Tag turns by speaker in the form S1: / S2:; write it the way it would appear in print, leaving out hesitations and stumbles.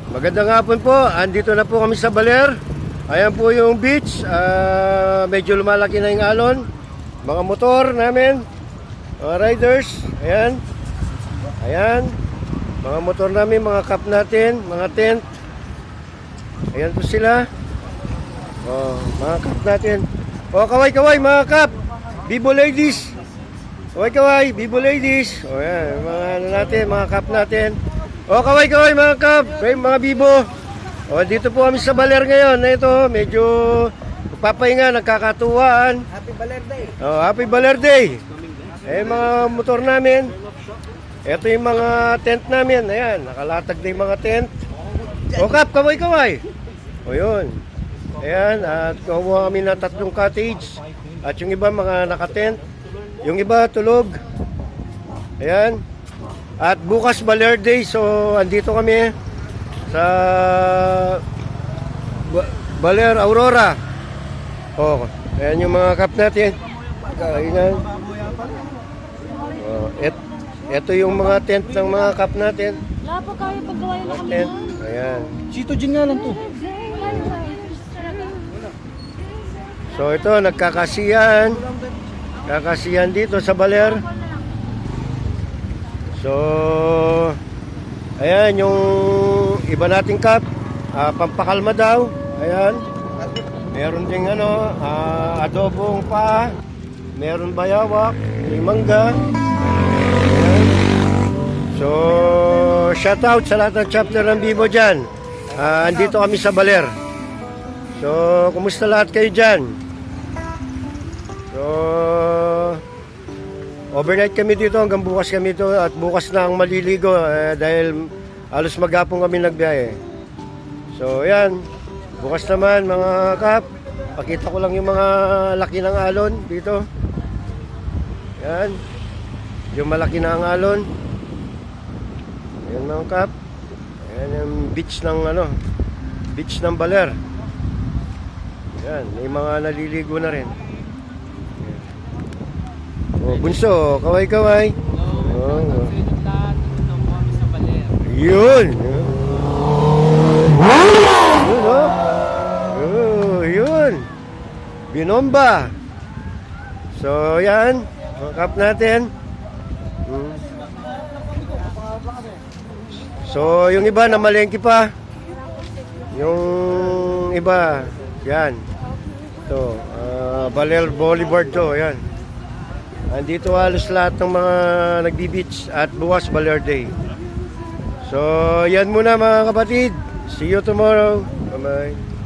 S1: Magandang hapon po. Andito na po kami sa Baler. Ayan po yung beach. Medyo lumalaki na yung alon. Mga motor namin. Mga riders. Ayan. Ayan. Mga motor namin, mga cup natin, mga tent. Ayan po sila. Oh, mga cup natin. Oh, kaway-kaway mga cup. Bibo ladies. Kaway-kaway, Bibo ladies. Oh, ayan. Mga ano natin, mga cup natin. O, kaway-kaway mga kap, mga bibo. O, dito po kami sa Baler ngayon. Na ito, medyo papahinga, nagkakatuwaan.
S2: Happy Baler Day.
S1: O, Happy Baler Day. Eh, mga motor namin. Ito yung mga tent namin. Ayan, nakalatag na yung mga tent. O, kap, kaway-kaway. O, yun. Ayan, at kuha kami ng 3 cottage. At yung iba, mga nakatent. Yung iba, tulog. Ayan. At bukas Baler Day, so andito kami sa Baler Aurora. Oh, ayan yung mga cup natin. Kainan. Oh, ito yung mga tent ng mga cup natin.
S3: Wala pa kaya paggawa na kami
S1: Tent.
S3: nun.
S1: Ayan.
S2: Chito Jin nga lang to.
S1: So ito, nagkakasiyan. Kakasiyan dito sa Baler. So, ayan yung iba nating cup, pampakalma daw. Ayan. Meron ding adobong pa. Meron bayawak, may mangga. Ayan. So, shout out sa lahat ng chapter ng Bibo dyan. Andito kami sa Baler. So, kumusta lahat kayo dyan? So, overnight kami dito hanggang bukas kami dito at bukas na ang maliligo dahil halos maghapon kami nagbiyahe. So ayan, bukas naman mga kap, pakita ko lang yung mga laki ng alon dito. Ayan, yung malaki na ang alon. Ayan mga kap, ayan yung beach ng Baler. Ayan, may mga naliligo na rin. Oh, bunso, kaway-kaway. Oh, oh. Yun. Yun, oh. Oh, yun. Binomba. So, yan. Mga cup natin. So, yung iba namalengke pa. Yung iba, yan. Ito, Baler Boulevard to, yan. Andito halos lahat ng mga nagbi-beach at bukas Baler Day. So, yan muna mga kapatid. See you tomorrow. Bye-bye.